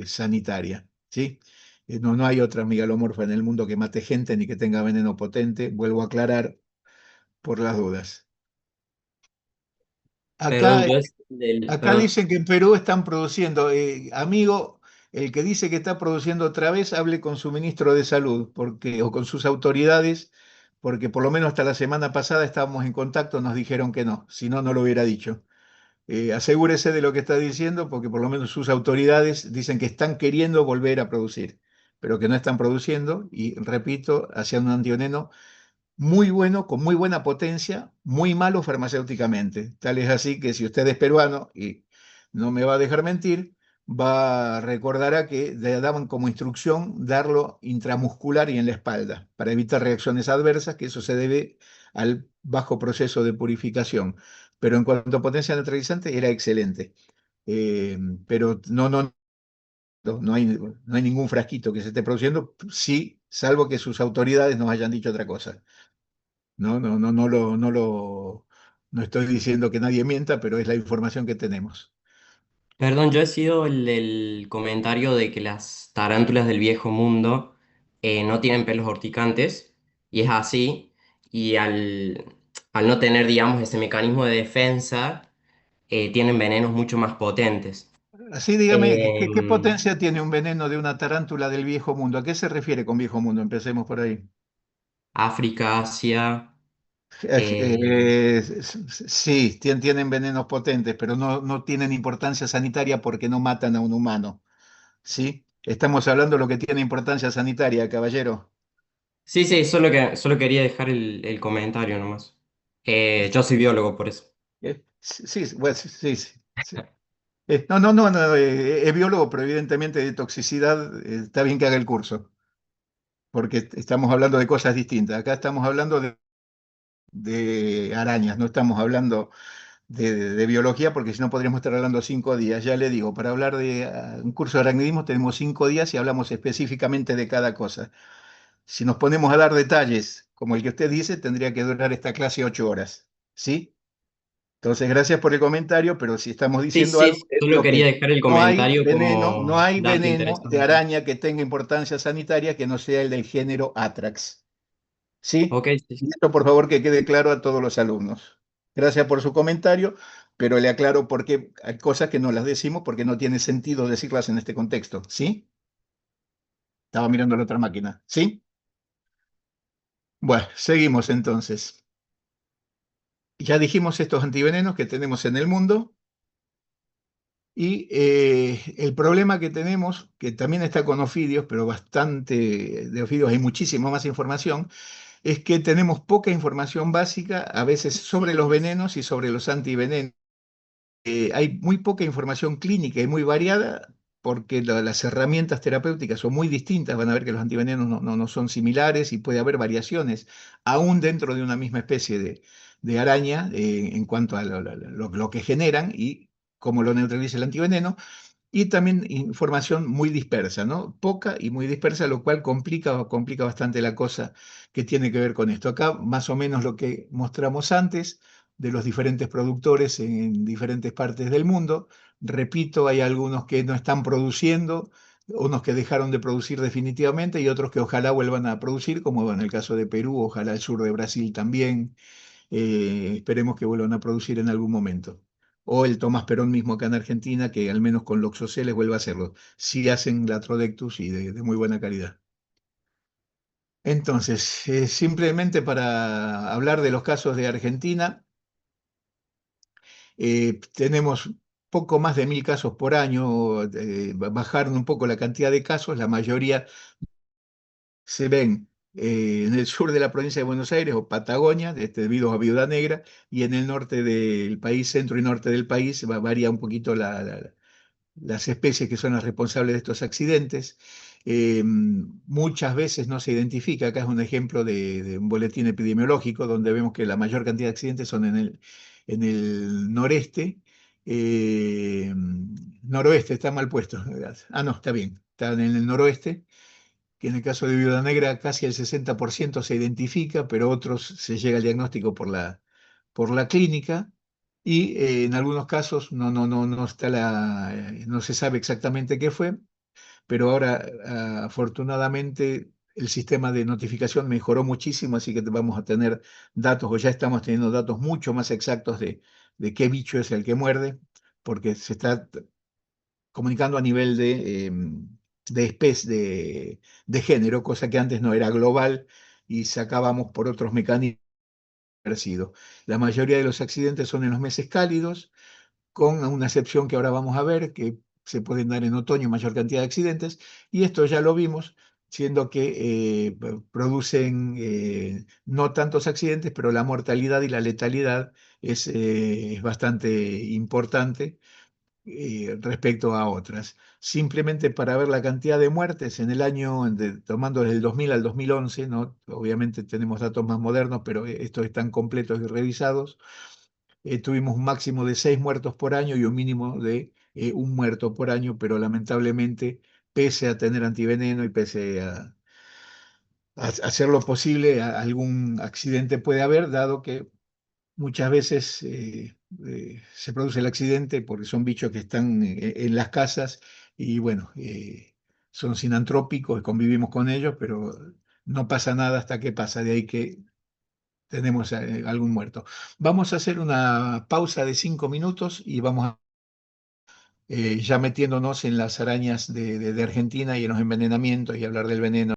sanitaria, ¿sí? No hay otra megalomorfa en el mundo que mate gente ni que tenga veneno potente, vuelvo a aclarar por las dudas. Perdón, Acá yo Acá perdón. dicen que en Perú están produciendo. Amigo, el que dice que está produciendo otra vez, hable con su ministro de Salud o con sus autoridades, porque por lo menos hasta la semana pasada estábamos en contacto, nos dijeron que no, si no, no lo hubiera dicho. Asegúrese de lo que está diciendo, porque por lo menos sus autoridades dicen que están queriendo volver a producir, pero que no están produciendo, y repito, hacían un antiveneno muy bueno, con muy buena potencia, muy malo farmacéuticamente. Tal es así que si usted es peruano y no me va a dejar mentir, recordará que le daban como instrucción darlo intramuscular y en la espalda para evitar reacciones adversas, que eso se debe al bajo proceso de purificación. Pero en cuanto a potencia neutralizante, era excelente. Eh, pero no hay ningún frasquito que se esté produciendo, sí, salvo que sus autoridades nos hayan dicho otra cosa. No estoy diciendo que nadie mienta, pero es la información que tenemos. Perdón, yo he sido el del comentario de que las tarántulas del viejo mundo no tienen pelos horticantes, y es así, y al no tener, digamos, ese mecanismo de defensa, tienen venenos mucho más potentes. Así dígame, ¿qué Em, potencia tiene un veneno de una tarántula del viejo mundo? ¿A qué se refiere con viejo mundo? Empecemos por ahí. África, Asia. eh, Sí, tienen venenos potentes, pero no tienen importancia sanitaria porque no matan a un humano. ¿Sí? Estamos hablando de lo que tiene importancia sanitaria, caballero. sí, sí, solo quería dejar el comentario nomás. Yo soy biólogo, por eso. Sí, sí, bueno, sí, sí, sí. No, es biólogo, pero evidentemente de toxicidad está bien que haga el curso, porque estamos hablando de cosas distintas. Acá estamos hablando de arañas, no estamos hablando de biología, porque si no podríamos estar hablando 5 días. Ya le digo, para hablar de un curso de aracnidismo tenemos 5 días y hablamos específicamente de cada cosa. Si nos ponemos a dar detalles, como el que usted dice, tendría que durar esta clase 8 horas, ¿sí? Entonces, gracias por el comentario, pero si estamos Sí, diciendo sí, algo, es solo lo que quería es. dejar el No hay comentario veneno, no como hay dato veneno de interesante. araña que tenga importancia sanitaria que no sea el del género Atrax. ¿Sí? Ok, sí, Y sí. esto, por favor, que quede claro a todos los alumnos. Gracias por su comentario, pero le aclaro por qué hay cosas que no las decimos porque no tiene sentido decirlas en este contexto. ¿Sí? Estaba mirando la otra máquina. ¿Sí? Bueno, seguimos entonces. Ya dijimos estos antivenenos que tenemos en el mundo. Y el problema que tenemos, que también está con ofidios, pero bastante de ofidios hay muchísima más información, es que tenemos poca información básica, a veces sobre los venenos y sobre los antivenenos. Hay muy poca información clínica y muy variada, porque las herramientas terapéuticas son muy distintas. Van a ver que los antivenenos no son similares y puede haber variaciones, aún dentro de una misma especie de araña, en cuanto a lo que generan y cómo lo neutraliza el antiveneno. Y también información muy dispersa, ¿no? Poca y muy dispersa, lo cual complica bastante la cosa que tiene que ver con esto. Acá más o menos lo que mostramos antes de los diferentes productores en diferentes partes del mundo. Repito, hay algunos que no están produciendo, unos que dejaron de producir definitivamente y otros que ojalá vuelvan a producir, como en el caso de Perú, ojalá el sur de Brasil también. Esperemos que vuelvan a producir en algún momento. O el Tomás Perón mismo acá en Argentina, que al menos con Loxoceles vuelva a hacerlo. Si hacen la Trodectus y de muy buena calidad. Entonces, simplemente para hablar de los casos de Argentina, tenemos poco más de 1000 casos por año, bajaron un poco la cantidad de casos, la mayoría se ven en el sur de la provincia de Buenos Aires o Patagonia, debido a Viuda Negra, y en el norte del país, centro y norte del país, varía un poquito las especies que son las responsables de estos accidentes. Muchas veces no se identifica, acá es un ejemplo de un boletín epidemiológico donde vemos que la mayor cantidad de accidentes son en el noreste. Noroeste, está mal puesto. Ah, no, está bien, está en el noroeste, que en el caso de Viuda Negra casi el 60% se identifica, pero otros se llega al diagnóstico por la clínica. Y en algunos casos no está no se sabe exactamente qué fue, pero ahora afortunadamente el sistema de notificación mejoró muchísimo, así que vamos a tener datos, o ya estamos teniendo datos mucho más exactos de qué bicho es el que muerde, porque se está comunicando a nivel de especie, de género, cosa que antes no era global y sacábamos por otros mecanismos. La mayoría de los accidentes son en los meses cálidos, con una excepción que ahora vamos a ver, que se pueden dar en otoño mayor cantidad de accidentes, y esto ya lo vimos, siendo que producen no tantos accidentes, pero la mortalidad y la letalidad es bastante importante respecto a otras. Simplemente para ver la cantidad de muertes en el año, tomando desde el 2000 al 2011, ¿no? Obviamente tenemos datos más modernos, pero estos están completos y revisados. Tuvimos un máximo de 6 muertos por año y un mínimo de 1 muerto por año, pero lamentablemente, pese a tener antiveneno y pese a hacer lo posible, algún accidente puede haber, dado que muchas veces se produce el accidente porque son bichos que están en las casas y bueno, son sinantrópicos y convivimos con ellos, pero no pasa nada hasta que pasa, de ahí que tenemos algún muerto. Vamos a hacer una pausa de 5 minutos y vamos ya metiéndonos en las arañas de Argentina y en los envenenamientos y hablar del veneno.